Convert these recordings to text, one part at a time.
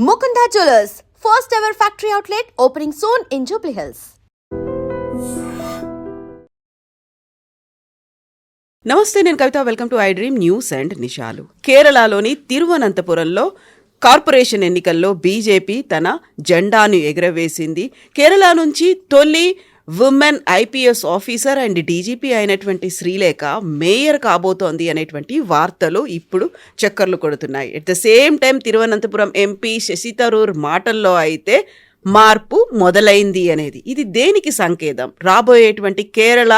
Mukunda Jewelers, first ever factory outlet opening soon in Jubilee Hills. నమస్తే, నేను Kavitha. Welcome to I dream news and నిషాలు. కేరళలోని తిరువనంతపురంలో corporation ఎన్నికల్లో బీజేపీ తన జెండాను ఎగురవేసింది. కేరళ నుంచి తొలి women IPS officer and DGP అయినటువంటి శ్రీలేఖ మేయర్ కాబోతోంది అనేటువంటి వార్తలు ఇప్పుడు చక్కర్లు కొడుతున్నాయి. At the same time Thiruvananthapuram MP Shashi Tharoor మాటల్లో అయితే మార్పు మొదలైంది అనేది. ఇది దేనికి సంకేతం? రాబోయేటువంటి కేరళ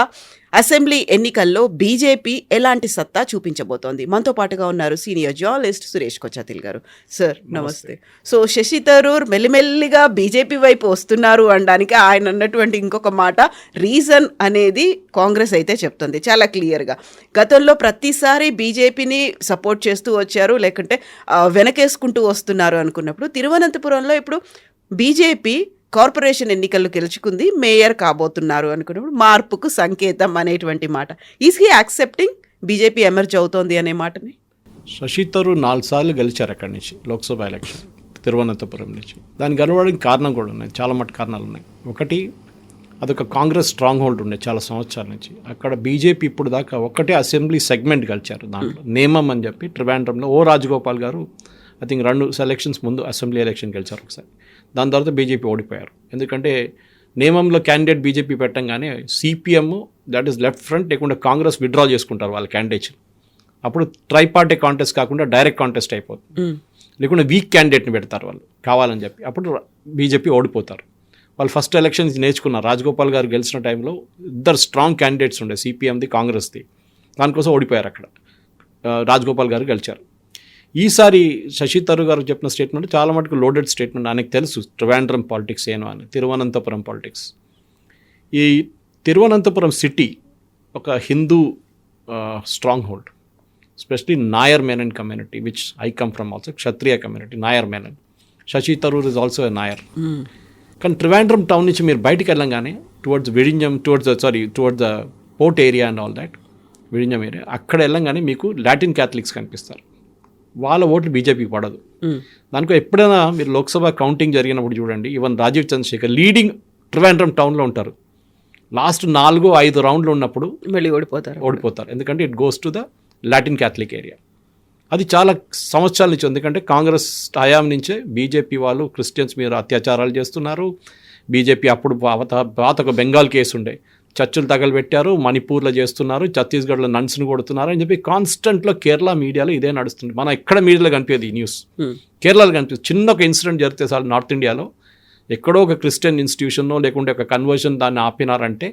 అసెంబ్లీ ఎన్నికల్లో బీజేపీ ఎలాంటి సత్తా చూపించబోతోంది? మనతో పాటుగా ఉన్నారు సీనియర్ జర్నలిస్ట్ సురేష్ కొచ్చాతిల్ గారు. సార్ నమస్తే. సో శశి థరూర్ మెల్లిమెల్లిగా బీజేపీ వైపు వస్తున్నారు అనడానికి ఆయన అన్నటువంటి ఇంకొక మాట రీజన్ అనేది కాంగ్రెస్ అయితే చెప్తుంది చాలా క్లియర్గా. గతంలో ప్రతిసారి బీజేపీని సపోర్ట్ చేస్తూ వచ్చారు, లేకుంటే వెనకేసుకుంటూ వస్తున్నారు అనుకున్నప్పుడు తిరువనంతపురంలో ఇప్పుడు బీజేపీ కార్పొరేషన్ ఎన్నికల్లో గెలుచుకుంది, మేయర్ కాబోతున్నారు అనుకున్నప్పుడు మార్పుకు సంకేతం అనేటువంటి మాట. Is he accepting BJP emerge అవుతోంది అనే మాటని? శశి థరూర్ 4 సార్లు గెలిచారు అక్కడి నుంచి లోక్సభ ఎలక్షన్ తిరువనంతపురం నుంచి. దానికి గెలవడానికి కారణం కూడా ఉన్నాయి, చాలా మటు కారణాలు ఉన్నాయి. ఒకటి, అదొక కాంగ్రెస్ స్ట్రాంగ్ హోల్డ్ ఉండే చాలా సంవత్సరాల నుంచి. అక్కడ బీజేపీ ఇప్పుడు దాకా ఒకటే అసెంబ్లీ సెగ్మెంట్ గెలిచారు. దాంట్లో నేమం అని చెప్పి ట్రివాండ్రంలో రాజగోపాల్ గారు ఐ థింక్ 2 ఎలక్షన్స్ ముందు అసెంబ్లీ ఎలక్షన్ గెలిచారు ఒకసారి. దాని తర్వాత బీజేపీ ఓడిపోయారు. ఎందుకంటే నేమంలో క్యాండిడేట్ బీజేపీ పెట్టంగానే CPM, that is left front, లేకుండా కాంగ్రెస్ విత్డ్రా చేసుకుంటారు వాళ్ళ క్యాండిడేట్స్. అప్పుడు ట్రైపార్టీ కాంటెస్ట్ కాకుండా డైరెక్ట్ కాంటెస్ట్ అయిపోతుంది. లేకుండా వీక్ క్యాండిడేట్ని పెడతారు వాళ్ళు కావాలని చెప్పి. అప్పుడు బీజేపీ ఓడిపోతారు. వాళ్ళు ఫస్ట్ ఎలక్షన్స్ నేర్చుకున్నారు. రాజగోపాల్ గారు గెలిచిన టైంలో 2 స్ట్రాంగ్ క్యాండిడేట్స్ ఉండే, సిపిఎంది కాంగ్రెస్ది. దానికోసం ఓడిపోయారు. అక్కడ రాజగోపాల్ గారు గెలిచారు. ఈసారి శశి థరూర్ గారు చెప్పిన స్టేట్మెంట్ చాలా మటుకు లోడెడ్ స్టేట్మెంట్. ఆయనకు తెలుసు ట్రివాండ్రం పాలిటిక్స్ ఏనో అని, తిరువనంతపురం పాలిటిక్స్. ఈ తిరువనంతపురం సిటీ ఒక Hindu stronghold, especially Nair Menon community, which I come from also, Kshatriya community, Nair Menon. Shashi Tharoor is also a Nair. కానీ ట్రివాండ్రం టౌన్ నుంచి మీరు బయటికి వెళ్ళంగానే towards Vizhinjam, towards the port area and all that, Vizhinjam area, అక్కడ వెళ్ళంగానే మీకు లాటిన్ క్యాథలిక్స్ కనిపిస్తారు. వాళ్ళ ఓట్లు బీజేపీకి పడదు. దానికో ఎప్పుడైనా మీరు లోక్సభ కౌంటింగ్ జరిగినప్పుడు చూడండి, ఈవెన్ రాజీవ్ చంద్రశేఖర్ లీడింగ్ ట్రివాండ్రం టౌన్లో ఉంటారు. లాస్ట్ 4-5 రౌండ్లు ఉన్నప్పుడు మళ్ళీ ఓడిపోతారు. ఎందుకంటే it goes to the Latin Catholic area. అది చాలా సంవత్సరాల నుంచి. ఎందుకంటే కాంగ్రెస్ హయాం నుంచే బీజేపీ వాళ్ళు క్రిస్టియన్స్ మీద అత్యాచారాలు చేస్తున్నారు. బీజేపీ అప్పుడు పాత ఒక బెంగాల్ కేసు ఉండే, చర్చలు తగలబెట్టారు, మణిపూర్లో చేస్తున్నారు, ఛత్తీస్గఢ్లో నన్స్ను కొడుతున్నారు అని చెప్పి కాన్స్టెంట్లో కేరళ మీడియాలో ఇదే నడుస్తుంది. మనం ఎక్కడ మీడియాలో కనిపించదు ఈ న్యూస్, కేరళలో కనిపిస్తుంది. చిన్న ఒక ఇన్సిడెంట్ జరిగితే చాలు నార్త్ ఇండియాలో ఎక్కడో ఒక క్రిస్టియన్ ఇన్స్టిట్యూషన్నో లేకుంటే ఒక కన్వర్షన్ దాన్ని ఆపినారంటే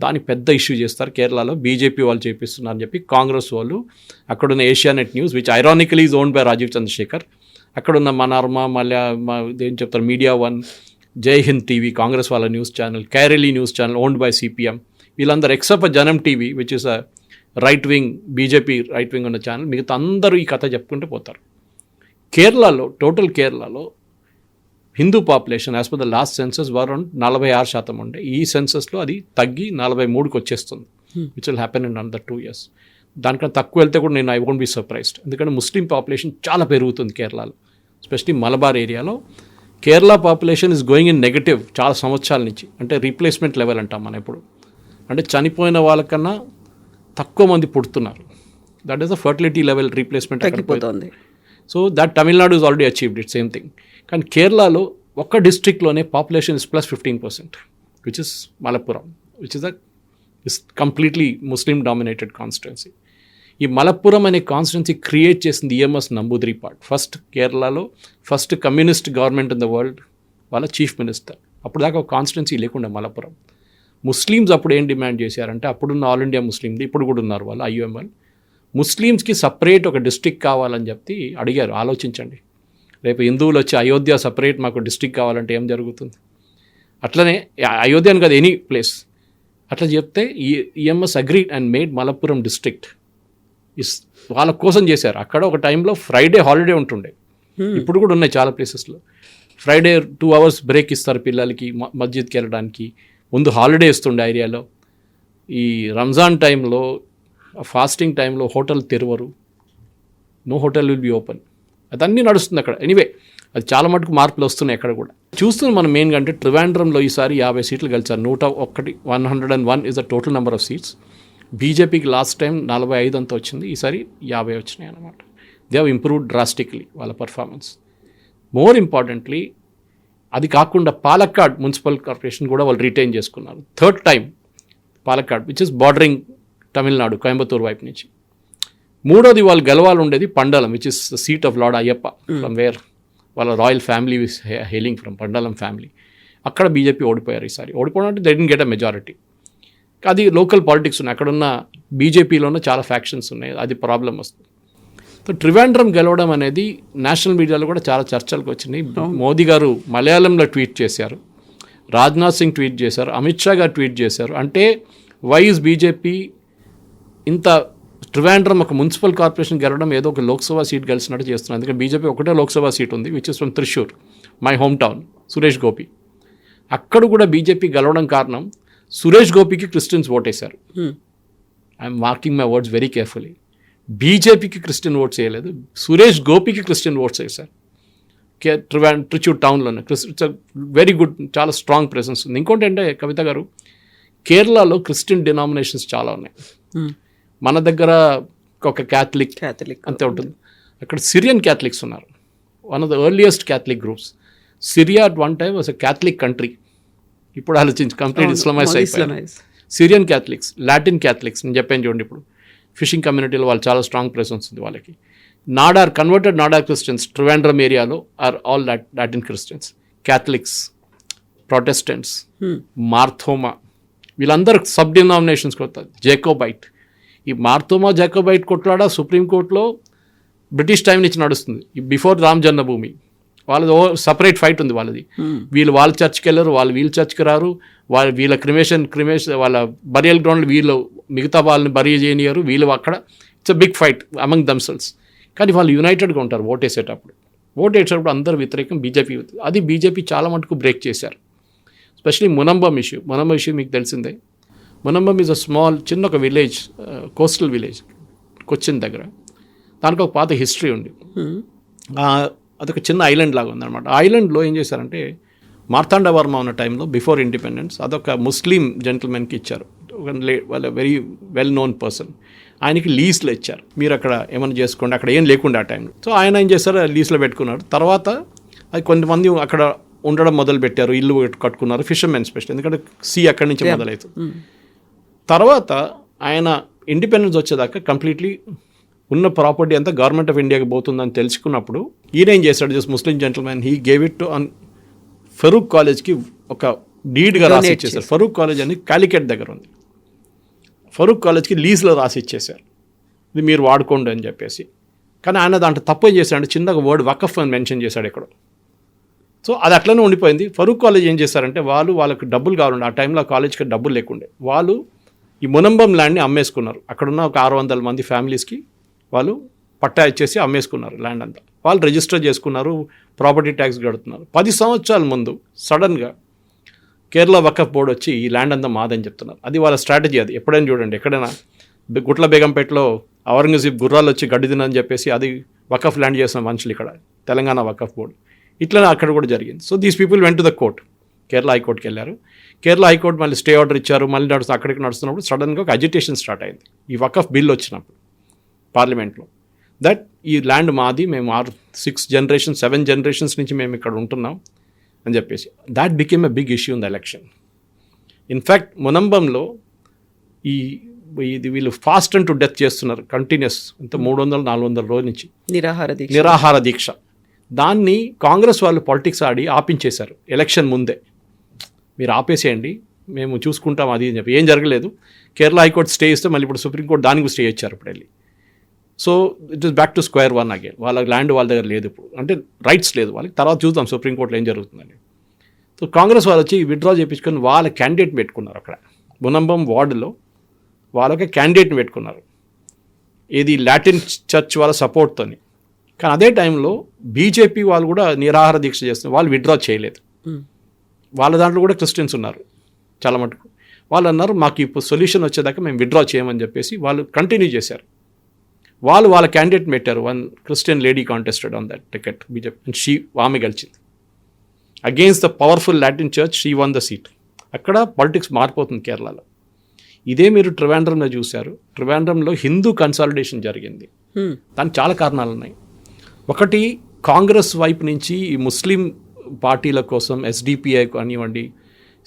దాన్ని పెద్ద ఇష్యూ చేస్తారు. కేరళలో బీజేపీ వాళ్ళు చేపిస్తున్నారని చెప్పి కాంగ్రెస్ వాళ్ళు, అక్కడున్న Asianet news, which ironically is owned by Rajeev Chandrasekhar, అక్కడున్న మనర్మ, మళ్ళీ ఏం చెప్తారు, మీడియా వన్, జై హింద్ టీవీ, కాంగ్రెస్ వాళ్ళ news channel, Kairali news channel owned by CPM, వీళ్ళందరూ except Janam TV which is a right wing, BJP right wing ఉన్న ఛానల్, మిగతా అందరూ ఈ కథ చెప్పుకుంటూ పోతారు. కేరళలో టోటల్ కేరళలో Hindu population as per the last census around 46% ఉండే. ఈ సెన్సస్లో అది తగ్గి 43కి వచ్చేస్తుంది, which will happen in under 2 years. దానికన్నా తక్కువ వెళ్తే కూడా నేను ఐ వోంట్ బి సర్ప్రైజ్డ్. ఎందుకంటే ముస్లిం పాపులేషన్ చాలా పెరుగుతుంది కేరళలో, ఎస్పెషలీ మలబార్ ఏరియాలో. Kerala population is going in negative చాలా సంవత్సరాల నుంచి. అంటే రీప్లేస్మెంట్ లెవెల్ అంటాం మనం ఎప్పుడు, అంటే చనిపోయిన వాళ్ళకన్నా తక్కువ మంది పుడుతున్నారు. That is the fertility level replacement తగ్గిపోతుంది. So that Tamil Nadu is already achieved it same thing. కానీ కేరళలో ఒక్క డిస్ట్రిక్ట్లోనే population is +15%, which is Malappuram, which is completely Muslim dominated constituency. ఈ మలప్పురం అనే కాన్స్టిట్యున్సీ క్రియేట్ చేసింది ఈఎంఎస్ నంబూద్రిపాడ్. కేరళలో first communist government in the world, వాళ్ళ చీఫ్ మినిస్టర్. అప్పుడు దాకా ఒక కాన్స్టిట్యున్సీ లేకుండా మలప్పురం. ముస్లిమ్స్ అప్పుడు ఏం డిమాండ్ చేశారంటే, అప్పుడున్న ఆల్ ఇండియా ముస్లింది, ఇప్పుడు కూడా ఉన్నారు వాళ్ళు ఐయుఎంఎల్, ముస్లిమ్స్కి సపరేట్ ఒక డిస్ట్రిక్ట్ కావాలని చెప్పి అడిగారు. ఆలోచించండి, రేపు హిందువులు వచ్చి అయోధ్య సపరేట్ మాకు డిస్ట్రిక్ట్ కావాలంటే ఏం జరుగుతుంది? అట్లనే అయోధ్య అని కాదు, ఎనీ ప్లేస్ అట్లా చెప్తే EMS agreed and made Malappuram district. వాళ్ళ కోసం చేశారు. అక్కడ ఒక టైంలో ఫ్రైడే హాలిడే ఉంటుండే, ఇప్పుడు కూడా ఉన్నాయి చాలా ప్లేసెస్లో. ఫ్రైడే 2 hours బ్రేక్ ఇస్తారు పిల్లలకి మస్జిద్కి వెళ్ళడానికి. ముందు హాలిడే ఇస్తుండే ఏరియాలో. ఈ రంజాన్ టైంలో, ఫాస్టింగ్ టైంలో హోటల్ తెరవరు, no hotel will be open. అదన్నీ నడుస్తుంది అక్కడ. ఎనీవే అది చాలా మటుకు మార్పులు వస్తున్నాయి ఎక్కడ కూడా. చూస్తున్నాం మనం మెయిన్గా అంటే ట్రివాండ్రంలో ఈసారి 50 సీట్లు గెలిచారు. 101 is the total number of seats. బీజేపీకి లాస్ట్ టైం 45 అంతా వచ్చింది, ఈసారి 50 వచ్చినాయి అన్నమాట. దే హ్యావ్ ఇంప్రూవ్డ్ డ్రాస్టిక్లీ వాళ్ళ పర్ఫార్మెన్స్. మోర్ ఇంపార్టెంట్లీ అది కాకుండా పాలక్కాడ్ మున్సిపల్ కార్పొరేషన్ కూడా వాళ్ళు రిటైన్ చేసుకున్నారు. Third time Palakkad which is bordering Tamil Nadu, Coimbatore వైపు నుంచి. మూడోది వాళ్ళు గెలవాలి ఉండేది Pandalam which is the seat of lord Ayyappa from where వాళ్ళ royal family is hailing from Pandalam family. అక్కడ బీజేపీ ఓడిపోయారు ఈసారి. ఓడిపోవడం అంటే they didn't get a majority. అది లోకల్ పాలిటిక్స్ ఉన్నాయి, అక్కడున్న బీజేపీలోనే చాలా ఫ్యాక్షన్స్ ఉన్నాయి, అది ప్రాబ్లం వస్తుంది. సో ట్రివాండ్రం గెలవడం అనేది నేషనల్ మీడియాలో కూడా చాలా చర్చలకు వచ్చినాయి. మోదీ గారు మలయాళంలో ట్వీట్ చేశారు, రాజ్నాథ్ సింగ్ ట్వీట్ చేశారు, అమిత్ షా గారు ట్వీట్ చేశారు. అంటే వై ఇస్ బీజేపీ ఇంత ట్రివాండ్రం ఒక మున్సిపల్ కార్పొరేషన్ గెలవడం ఏదో ఒక లోక్సభ సీట్ గెలిచినట్టు చేస్తున్నారు. ఎందుకంటే బీజేపీ ఒకటే లోక్సభ సీట్ ఉంది which is from Thrissur, my home town, Suresh Gopi. అక్కడ కూడా బీజేపీ గెలవడం కారణం సురేష్ గోపికి క్రిస్టియన్స్ ఓటేశారు. I'm marking my words very carefully. బీజేపీకి క్రిస్టియన్ ఓట్స్ వేయలేదు, సురేష్ గోపికి క్రిస్టియన్ ఓట్స్ వేశారు. త్రిచూర్ టౌన్లోనే వెరీ గుడ్, చాలా స్ట్రాంగ్ ప్రెసెన్స్ ఉంది. ఇంకోటి అంటే కవిత గారు, కేరళలో క్రిస్టియన్ డినామినేషన్స్ చాలా ఉన్నాయి. మన దగ్గర ఒక క్యాథలిక్ అంతే ఉంటుంది, అక్కడ సిరియన్ క్యాథలిక్స్ ఉన్నారు. One of the earliest Catholic groups. Syria at one time was a Catholic country, ఇప్పుడు ఆలోచించి కంప్లీట్ ఇస్లామైజ్ అయిపోయింది. సిరియన్ క్యాథలిక్స్, లాటిన్ క్యాథలిక్స్ నేను చెప్పాను చూడండి. ఇప్పుడు ఫిషింగ్ కమ్యూనిటీలో వాళ్ళు చాలా స్ట్రాంగ్ ప్రెసెన్స్ ఉంది వాళ్ళకి. నాడార్ కన్వర్టెడ్ నాడార్ క్రిస్టియన్స్ ట్రివాండ్రం ఏరియాలో are all Latin Christians, Catholics, Protestants, Marthoma, వీళ్ళందరూ సబ్ డినామినేషన్స్ కొడతారు. జేకోబైట్, ఈ మార్థోమా జాకోబైట్ కొట్లాడ సుప్రీంకోర్టులో బ్రిటిష్ టైం నుంచి నడుస్తుంది, బిఫోర్ రామ్ జన్మభూమి. వాళ్ళది సపరేట్ ఫైట్ ఉంది వాళ్ళది. వీళ్ళు వాళ్ళ చర్చ్కి వెళ్ళరు, వాళ్ళు వీళ్ళ చర్చ్కి రారు. వీళ్ళ క్రిమేషన్ వాళ్ళ బరియల్ గ్రౌండ్లో వీళ్ళు మిగతా వాళ్ళని బరీ చేయనియరు, వీళ్ళు అక్కడ. It's a big fight among themselves. కానీ వాళ్ళు యునైటెడ్గా ఉంటారు ఓటేసేటప్పుడు. ఓటేసేటప్పుడు అందరూ వ్యతిరేకం, బీజేపీ. అది బీజేపీ చాలా మటుకు బ్రేక్ చేశారు. ఎస్పెషలీ మునంబం ఇష్యూ మీకు తెలిసిందే. మునంబం ఈజ్ అ స్మాల్, చిన్న ఒక విలేజ్, కోస్టల్ విలేజ్, కొచ్చిన్ దగ్గర. దానికి ఒక పాత హిస్టరీ ఉంది. అదొక చిన్న ఐలాండ్ లాగా ఉందన్నమాట. ఆ ఐలాండ్లో ఏం చేశారంటే మార్తాండ వర్మ ఉన్న టైంలో బిఫోర్ ఇండిపెండెన్స్ అదొక ముస్లిం జెంటిల్మెన్కి ఇచ్చారు, వాళ్ళ వెరీ వెల్ నోన్ పర్సన్. ఆయనకి లీజ్లో ఇచ్చారు, మీరు అక్కడ ఏమైనా చేసుకోండి, అక్కడ ఏం లేకుండా ఆ టైంలో. సో ఆయన ఏం చేశారు, లీజ్లో పెట్టుకున్నారు. తర్వాత అది కొంతమంది అక్కడ ఉండడం మొదలు పెట్టారు, ఇల్లు కట్టుకున్నారు, ఫిషర్మెన్ స్పెషల్, ఎందుకంటే సీ అక్కడి నుంచి మొదలవుతుంది. తర్వాత ఆయన ఇండిపెండెన్స్ వచ్చేదాకా కంప్లీట్లీ ఉన్న ప్రాపర్టీ అంతా గవర్నమెంట్ ఆఫ్ ఇండియాకి పోతుందని తెలుసుకున్నప్పుడు ఈయన ఏం చేశాడు, just Muslim gentlemen, he gave it to Farook కాలేజ్కి ఒక డీడ్గా రాసి ఇచ్చేసారు. ఫరూక్ కాలేజ్ అని కాలికెట్ దగ్గర ఉంది, ఫరూక్ కాలేజ్కి లీజ్లో రాసి ఇచ్చేసారు, ఇది మీరు వాడుకోండి అని చెప్పేసి. కానీ ఆయన దాంట్లో తప్పు చేశాడు, చిన్నగా వర్డ్ వకఫ్ అని మెన్షన్ చేశాడు ఇక్కడ. సో అది అట్లనే ఉండిపోయింది. ఫరూక్ కాలేజ్ ఏం చేశారంటే వాళ్ళకి డబ్బులు కావాలండి, ఆ టైంలో కాలేజ్కి డబ్బులు లేకుండే, వాళ్ళు ఈ మునంబం ల్యాండ్ని అమ్మేసుకున్నారు. అక్కడున్న ఒక 600 మంది ఫ్యామిలీస్కి వాళ్ళు పట్టా ఇచ్చేసి అమ్మేసుకున్నారు ల్యాండ్ అంతా. వాళ్ళు రిజిస్టర్ చేసుకున్నారు, ప్రాపర్టీ ట్యాక్స్ కడుతున్నారు. 10 సంవత్సరాల ముందు సడన్గా కేరళ వకఫ్ బోర్డు వచ్చి ఈ ల్యాండ్ అంతా మాదని చెప్తున్నారు. అది వాళ్ళ స్ట్రాటజీ. అది ఎప్పుడైనా చూడండి, ఎక్కడైనా గుట్ల బేగంపేటలో ఔరంగజీబ్ గుర్రాలు వచ్చి గడ్డి తినని చెప్పేసి అది వకఫ్ ల్యాండ్ చేసిన మనుషులు ఇక్కడ తెలంగాణ వకఫ్ బోర్డు. ఇట్లనే అక్కడ కూడా జరిగింది. So these people went to the court, Kerala హైకోర్టుకి వెళ్ళారు. కేరళ హైకోర్టు మళ్ళీ స్టే ఆర్డర్ ఇచ్చారు, మళ్ళీ అక్కడికి నడుస్తున్నప్పుడు సడన్గా ఒక అజిటేషన్ స్టార్ట్ అయింది. ఈ వకఫ్ బిల్ వచ్చినప్పుడు పార్లమెంట్లో, దట్ ఈ ల్యాండ్ మాది, మేము 6 జనరేషన్స్ 7 జనరేషన్స్ నుంచి మేము ఇక్కడ ఉంటున్నాం అని చెప్పేసి. That became a big issue in the election. In fact మునంబంలో ఇది వీళ్ళు ఫాస్ట్ అండ్ టు డెత్ చేస్తున్నారు కంటిన్యూస్, ఇంత 300-400 రోజుల నుంచి నిరాహార దీక్ష. దాన్ని కాంగ్రెస్ వాళ్ళు పాలిటిక్స్ ఆడి ఆపించేశారు ఎలక్షన్ ముందే. మీరు ఆపేసేయండి, మేము చూసుకుంటాం అది అని చెప్పి. ఏం జరగలేదు. కేరళ హైకోర్టు స్టే ఇస్తే మళ్ళీ ఇప్పుడు సుప్రీంకోర్టు దానికి స్టే ఇచ్చారు ఇప్పుడు వెళ్ళి. So it is back to square one again. వాళ్ళ ల్యాండ్ వాళ్ళ దగ్గర లేదు ఇప్పుడు, అంటే రైట్స్ లేదు వాళ్ళకి. తర్వాత చూద్దాం సుప్రీంకోర్టులో ఏం జరుగుతుందని. సో కాంగ్రెస్ వాళ్ళు వచ్చి విత్డ్రా చేయించుకొని వాళ్ళ క్యాండిడేట్ పెట్టుకున్నారు అక్కడ మునంబం వార్డులో. వాళ్ళకి క్యాండిడేట్ని పెట్టుకున్నారు, ఏది లాటిన్ చర్చ్ వాళ్ళ సపోర్ట్తోని. కానీ అదే టైంలో బీజేపీ వాళ్ళు కూడా నిరాహార దీక్ష చేస్తున్నారు, వాళ్ళు విత్డ్రా చేయలేదు. వాళ్ళ దాంట్లో కూడా క్రిస్టియన్స్ ఉన్నారు చాలా మటుకు. వాళ్ళు అన్నారు మాకు ఇప్పుడు సొల్యూషన్ వచ్చేదాకా మేము విత్డ్రా చేయమని చెప్పేసి వాళ్ళు కంటిన్యూ చేశారు. వాళ్ళ క్యాండిడేట్ పెట్టారు. One Christian lady contested on that ticket BJP and ఆమె గెలిచింది. Against the powerful Latin church she won the seat. అక్కడ పాలిటిక్స్ మారిపోతుంది కేరళలో. ఇదే మీరు ట్రివాండ్రంలో చూశారు. ట్రివాండ్రంలో హిందూ కన్సాలిడేషన్ జరిగింది. దానికి చాలా కారణాలు ఉన్నాయి. ఒకటి, కాంగ్రెస్ వైపు నుంచి ఈ ముస్లిం పార్టీల కోసం ఎస్డిపిఐ కానివ్వండి,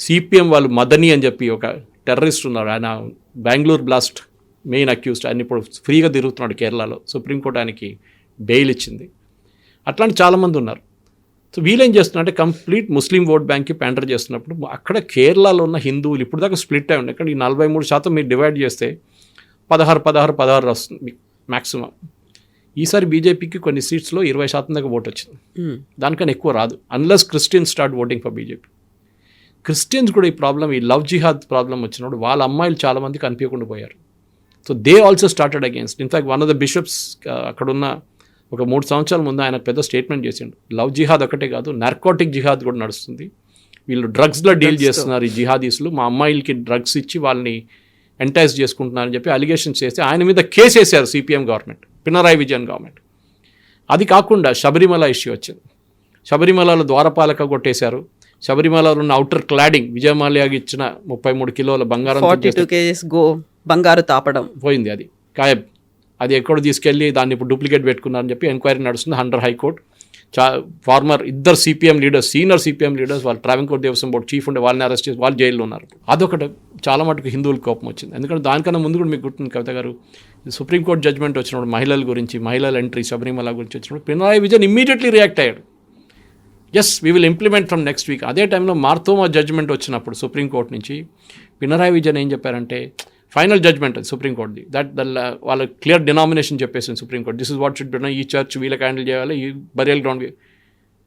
సిపిఎం వాళ్ళు మదనీ అని చెప్పి ఒక టెర్రరిస్ట్ ఉన్నారు, ఆయన బెంగళూరు బ్లాస్ట్ మెయిన్ అక్యూజ్డ్, ఆయన ఇప్పుడు ఫ్రీగా తిరుగుతున్నాడు కేరళలో. సుప్రీంకోర్టు ఆయనకి బెయిల్ ఇచ్చింది. అట్లాంటి చాలామంది ఉన్నారు. సో వీళ్ళేం చేస్తున్నారంటే కంప్లీట్ ముస్లిం ఓట్ బ్యాంక్కి ప్యాంటర్ చేస్తున్నప్పుడు అక్కడ కేరళలో ఉన్న హిందువులు ఇప్పుడు దాకా స్ప్లిట్ అయి ఉన్నాయి. ఇక్కడ ఈ 43% మీరు డివైడ్ చేస్తే 16 వస్తుంది మ్యాక్సిమం. ఈసారి బీజేపీకి కొన్ని సీట్స్లో 20% దాకా ఓటు వచ్చింది. దానికన్నా ఎక్కువ రాదు unless Christians start voting for BJP. Christians కూడా ఈ ప్రాబ్లం, ఈ లవ్ జిహాద్ ప్రాబ్లం వచ్చినప్పుడు వాళ్ళ అమ్మాయిలు చాలామంది కనిపించకుండా పోయారు. So they also started against. In fact one of the bishops అక్కడున్న ఒక 3 సంవత్సరాల ముందు ఆయన పెద్ద స్టేట్మెంట్ చేసిండు, లవ్ జిహాద్ ఒకటే కాదు నార్కోటిక్ జిహాద్ కూడా నడుస్తుంది, వీళ్ళు డ్రగ్స్లో డీల్ చేస్తున్నారు ఈ జిహాదీస్లు, మా అమ్మాయిలకి డ్రగ్స్ ఇచ్చి వాళ్ళని ఎంటైజ్ చేసుకుంటున్నారని చెప్పి అలిగేషన్స్ చేస్తే ఆయన మీద కేసు వేశారు CPM government, Pinarayi Vijayan government. అది కాకుండా శబరిమల ఇష్యూ వచ్చింది. శబరిమలలో ద్వారపాలక కొట్టేశారు. శబరిమలలో ఉన్న అవుటర్ క్లాడింగ్ విజయమాల్యాకి ఇచ్చిన 33 కిలోల బంగారం 42 kgs బంగారు తాపడం పోయింది. అది గాయబ్. అది ఎక్కడ తీసుకెళ్ళి దాన్ని ఇప్పుడు డూప్లికేట్ పెట్టుకున్నారని చెప్పి ఎంక్వైరీ నడుస్తుంది అండర్ హైకోర్టు. ఫార్మర్ ఇద్దరు CPM leaders, senior CPM leaders, వాళ్ళు ట్రావెంకోర్ దేవస్వం బోర్డు చీఫ్ ఉండే వాళ్ళని అరెస్ట్ చేసి వాళ్ళు జైల్లో ఉన్నారు. అదొకటి చాలా మటుకు హిందువులకు కోపం వచ్చింది. ఎందుకంటే దానికన్నా ముందు కూడా మీకు గుర్తుంది కవిత గారు, సుప్రీంకోర్టు జడ్జ్మెంట్ వచ్చినప్పుడు మహిళల గురించి, మహిళల ఎంట్రీ శబరిమల గురించి వచ్చినప్పుడు పినరాయి విజయన్ ఇమ్మీడియట్లీ రియాక్ట్ అయ్యాడు. Yes we will implement from next week. అదే టైంలో మార్తోమా జడ్జ్మెంట్ వచ్చినప్పుడు సుప్రీంకోర్టు నుంచి పినరాయి విజయన్ ఏం చెప్పారంటే, ఫైనల్ జడ్జ్మెంట్ అది సుప్రీంకోర్టుది, వాళ్ళ క్లియర్ డినామినేషన్ చెప్పేసింది supreme court, this is what should be done, ఈ చర్చ్ వీళ్ళకి హ్యాండిల్ చేయాలి, ఈ బరియల్ గ్రౌండ్.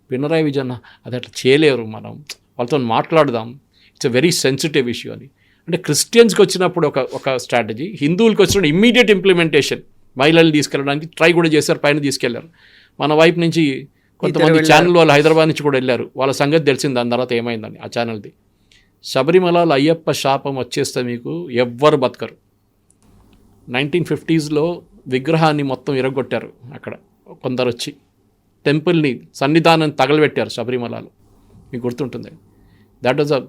పినరాయి విజయన్ అది అట్లా చేయలేరు, మనం వాళ్ళతో మాట్లాడదాం, it's a very sensitive issue అని. అంటే క్రిస్టియన్స్కి వచ్చినప్పుడు ఒక స్ట్రాటజీ, హిందువులకి వచ్చినప్పుడు ఇమ్మీడియట్ ఇంప్లిమెంటేషన్, మహిళలు తీసుకెళ్ళడానికి ట్రై కూడా చేశారు, పైన తీసుకెళ్లారు. మన వైపు నుంచి కొంతమంది ఛానల్ వాళ్ళు హైదరాబాద్ నుంచి కూడా వెళ్ళారు, వాళ్ళ సంగతి తెలిసింది దాని తర్వాత ఏమైందని ఆ ఛానల్ది. శబరిమలలో అయ్యప్ప శాపం వచ్చేస్తే మీకు ఎవ్వరు బతకరు. 1950s విగ్రహాన్ని మొత్తం ఇరగొట్టారు అక్కడ కొందరు వచ్చి, టెంపుల్ని సన్నిధానాన్ని తగలబెట్టారు శబరిమలలో, మీకు గుర్తుంటుంది. That was a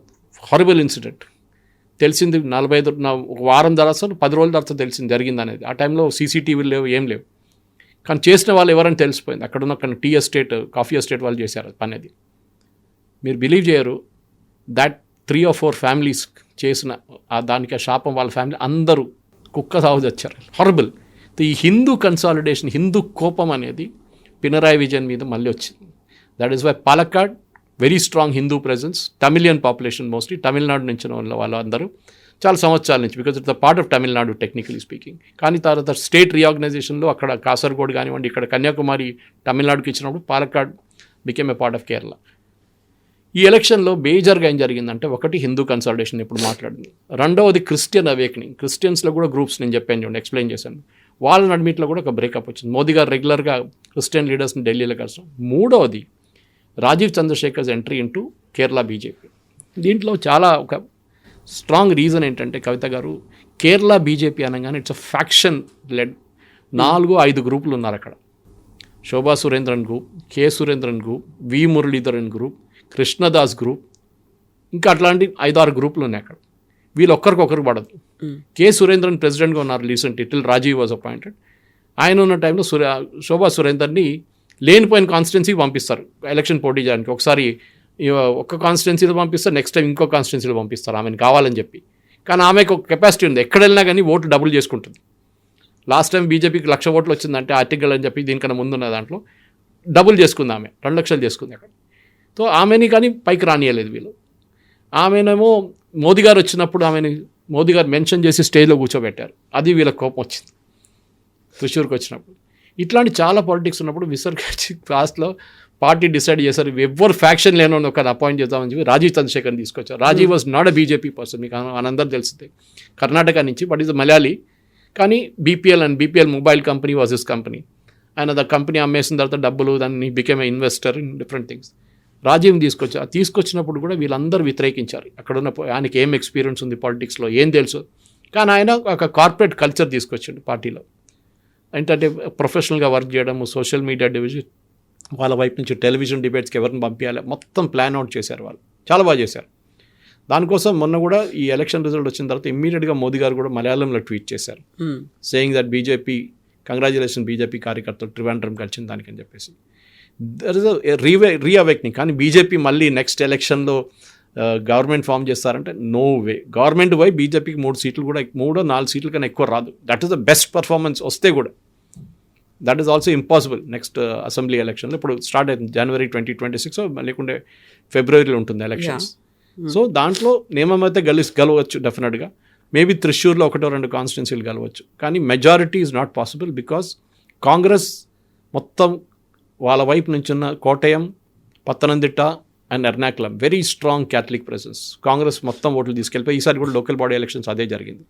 horrible incident. తెలిసింది 45 ఒక వారం తర్వాత 10 రోజుల తర్వాత తెలిసింది జరిగింది అనేది. ఆ టైంలో సీసీటీవీలు లేవు, ఏం లేవు. కానీ చేసిన వాళ్ళు ఎవరని తెలిసిపోయింది. అక్కడున్న టీ ఎస్టేట్, కాఫీ ఎస్టేట్ వాళ్ళు చేశారు పని. అది మీరు బిలీవ్ చేయరు, దాట్ 3 or 4 ఫ్యామిలీస్ చేసిన దానికి ఆ శాపం, వాళ్ళ ఫ్యామిలీ అందరూ కుక్క సాగు తెచ్చారు. హారబుల్. ఈ హిందూ కన్సాలిడేషన్, హిందూ కోపం అనేది పినరాయి విజయన్ మీద మళ్ళీ వచ్చింది. That is why Palakkad very strong Hindu presence, Tamilian population mostly, Tamil Nadu నుంచి వాళ్ళందరూ చాలా సంవత్సరాల నుంచి, because it's the part of Tamil Nadu technically speaking. కానీ తర్వాత స్టేట్ రీఆర్గనైజేషన్లో అక్కడ కాసర్గోడ్ కానివ్వండి, ఇక్కడ కన్యాకుమారి తమిళనాడుకి ఇచ్చినప్పుడు Palakkad became a part of Kerala. ఈ ఎలక్షన్లో మేజర్గా ఏం జరిగిందంటే, ఒకటి హిందూ కన్సాలిడేషన్ ఇప్పుడు మాట్లాడింది, రెండవది క్రిస్టియన్ అవేకనింగ్. క్రిస్టియన్స్లో కూడా గ్రూప్స్ నేను చెప్పాను చూడండి, ఎక్స్ప్లెయిన్ చేశాను, వాళ్ళ నడిమిట్లో కూడా ఒక బ్రేకప్ వచ్చింది. మోదీ గారు రెగ్యులర్గా క్రిస్టియన్ లీడర్స్ని ఢిల్లీలో కలిసాం. మూడవది Rajeev Chandrasekhar's entry into Kerala BJP. దీంట్లో చాలా ఒక స్ట్రాంగ్ రీజన్ ఏంటంటే కవిత గారు, కేరళ బీజేపీ అనగానే ఇట్స్ అ ఫ్యాక్షన్ లెడ్. 4-5 గ్రూపులు ఉన్నారు అక్కడ. Shobha Surendran group, K Surendran group, V Muraleedharan group, Krishnadas group, ఇంకా అట్లాంటి 5-6 గ్రూపులు ఉన్నాయి అక్కడ. వీళ్ళు ఒక్కరికొకరు పడదు. కె సురేంద్రన్ ప్రెసిడెంట్గా ఉన్నారు recently, till Rajeev was appointed. ఆయన ఉన్న టైంలో శోభా సురేందర్ని లేనిపోయిన కాన్స్టిట్యున్సీకి పంపిస్తారు ఎలక్షన్ పోటీ చేయడానికి. ఒకసారి ఒక్క కాన్స్టిట్యున్సీలో పంపిస్తారు, నెక్స్ట్ టైం ఇంకో కాన్స్టిట్యున్సీలో పంపిస్తారు ఆమెను కావాలని చెప్పి. కానీ ఆమెకు ఒక కెపాసిటీ ఉంది, ఎక్కడ వెళ్ళినా కానీ ఓటు డబుల్ చేసుకుంటుంది. లాస్ట్ టైం బీజేపీకి 1,00,000 ఓట్లు వచ్చిందంటే ఆర్టికల్ అని చెప్పి దీనికన్నా ముందున్న దాంట్లో డబుల్ చేసుకుంది ఆమె, 2 లక్షలు చేసుకుంది అక్కడ. సో ఆమెని కానీ పైకి రానియలేదు వీళ్ళు. ఆమెనేమో మోదీ గారు వచ్చినప్పుడు మోదీ గారు మెన్షన్ చేసి స్టేజ్లో కూర్చోబెట్టారు, అది వీళ్ళకి కోపం వచ్చింది త్రిశూర్కి వచ్చినప్పుడు. ఇట్లాంటి చాలా పాలిటిక్స్ ఉన్నప్పుడు విసర్గచ్చి లాస్ట్లో పార్టీ డిసైడ్ చేశారు, ఎవ్వరు ఫ్యాక్షన్ లేని ఒకరిని అపాయింట్ చేద్దామని చెప్పి రాజీవ్ చంద్రశేఖర్ని తీసుకొచ్చారు. Rajeev was not a BJP person, మీకు మనందరూ తెలిసిందే, కర్ణాటక నుంచి, బట్ ఈజ్ మలయాళీ. కానీ BPL mobile company was his company. ఆయన ద కంపెనీ అమ్మేసిన తర్వాత డబ్బులు దాన్ని became a investor in different things. రాజీవ్ని తీసుకొచ్చినప్పుడు కూడా వీళ్ళందరూ వ్యతిరేకించారు. అక్కడున్న ఆయనకి ఏం ఎక్స్పీరియన్స్ ఉంది పాలిటిక్స్లో, ఏం తెలుసు. కానీ ఆయన ఒక కార్పొరేట్ కల్చర్ తీసుకొచ్చాడు పార్టీలో. ఏంటంటే ప్రొఫెషనల్గా వర్క్ చేయడము, సోషల్ మీడియా డివిజన్, వాళ్ళ వైపు నుంచి టెలివిజన్ డిబేట్స్కి ఎవరిని పంపించాలి మొత్తం ప్లాన్ అవుట్ చేశారు. వాళ్ళు చాలా బాగా చేశారు. దానికోసం మొన్న కూడా ఈ ఎలక్షన్ రిజల్ట్ వచ్చిన తర్వాత ఇమ్మీడియట్గా మోదీ గారు కూడా మలయాళంలో ట్వీట్ చేశారు, saying that BJP, congratulation BJP కార్యకర్తలు ట్రివాండ్రం కలిసిన దానికి అని చెప్పేసి. There is reawakening. కానీ బీజేపీ మళ్ళీ నెక్స్ట్ ఎలక్షన్లో గవర్నమెంట్ ఫామ్ చేస్తారంటే నో వే. గవర్నమెంట్ వై బీజేపీకి 3 సీట్లు కూడా 3-4 సీట్ల కన్నా ఎక్కువ రాదు. That is the best performance వస్తే కూడా. That is also impossible next assembly ఎలక్షన్లో. ఇప్పుడు స్టార్ట్ అవుతుంది జనవరి 2026, లేకుంటే ఫిబ్రవరిలో ఉంటుంది ఎలక్షన్స్. సో దాంట్లో నియమం అయితే గెలవచ్చు డెఫినెట్గా. మేబీ త్రిశూర్లో 1-2 కాన్స్టిట్యున్సీలు గెలవచ్చు. కానీ majority is not possible because Congress మొత్తం వాళ్ళ వైపు నుంచి ఉన్న Kottayam, Pathanamthitta and Ernakulam very strong Catholic presence. Congress మొత్తం ఓట్లు తీసుకెళ్ళిపోయి ఈసారి కూడా లోకల్ బాడీ ఎలక్షన్స్ అదే జరిగింది.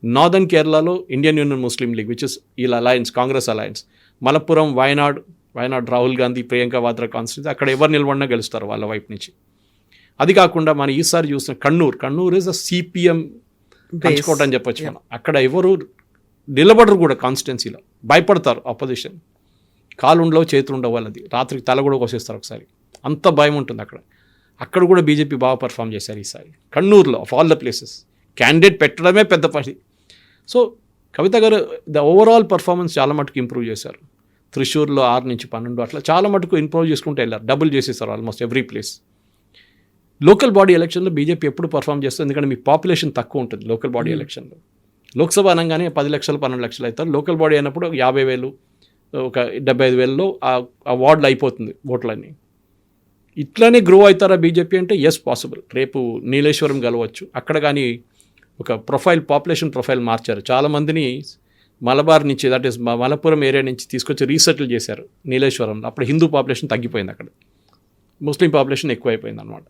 నార్దర్న్ కేరళలో ఇండియన్ యూనియన్ ముస్లిం లీగ్ విచ్ ఇస్ వీళ్ళ alliance, Congress alliance. Malappuram, Wayanad Rahul Gandhi, Priyanka Vadra constituency, అక్కడ ఎవరు నిలబడినా గెలుస్తారు వాళ్ళ వైపు నుంచి. అది కాకుండా మనం ఈసారి చూసిన కన్నూర్ ఇస్ అ సిపిఎం పంచుకోవటం అని చెప్పొచ్చు మనం. అక్కడ ఎవరు నిలబడరు కూడా కాన్స్టిట్యున్సీలో, భయపడతారు ఆపోజిషన్. కాలు ఉండవు, చేతులు ఉండవు వాళ్ళది. రాత్రికి తల కూడా కోసేస్తారు ఒకసారి, అంత భయం ఉంటుంది అక్కడ. అక్కడ కూడా బీజేపీ బాగా పర్ఫామ్ చేశారు ఈసారి కన్నూరులో. Of all the places candidate పెట్టడమే పెద్ద పని. సో కవిత గారు ద ఓవరాల్ పర్ఫార్మెన్స్ చాలా మటుకు ఇంప్రూవ్ చేశారు. త్రిశూర్లో 6-12 అట్లా చాలా మటుకు ఇంప్రూవ్ చేసుకుంటూ వెళ్ళారు. డబుల్ చేసేసారు almost every place. Local body ఎలక్షన్లో బీజేపీ ఎప్పుడు పర్ఫామ్ చేస్తుంది, ఎందుకంటే మీ పాపులేషన్ తక్కువ ఉంటుంది లోకల్ బాడీ ఎలక్షన్లో. లోక్సభ అనగానే 10 లక్షలు 12 లక్షలు అవుతారు. లోకల్ బాడీ అయినప్పుడు 50,000, ఒక 75,000లో ఆ వార్డులు అయిపోతుంది ఓట్లన్నీ. ఇట్లానే గ్రో అవుతారా బీజేపీ అంటే ఎస్ పాసిబుల్. రేపు నీలేశ్వరం గెలవచ్చు అక్కడ. కానీ ఒక పాపులేషన్ ప్రొఫైల్ మార్చారు. చాలామందిని మలబార్ నుంచి, దట్ ఈస్ మలపురం ఏరియా నుంచి తీసుకొచ్చి రీసెటిల్ చేశారు నీలేశ్వరంలో. అప్పుడు హిందూ పాపులేషన్ తగ్గిపోయింది, అక్కడ ముస్లిం పాపులేషన్ ఎక్కువైపోయింది అనమాట.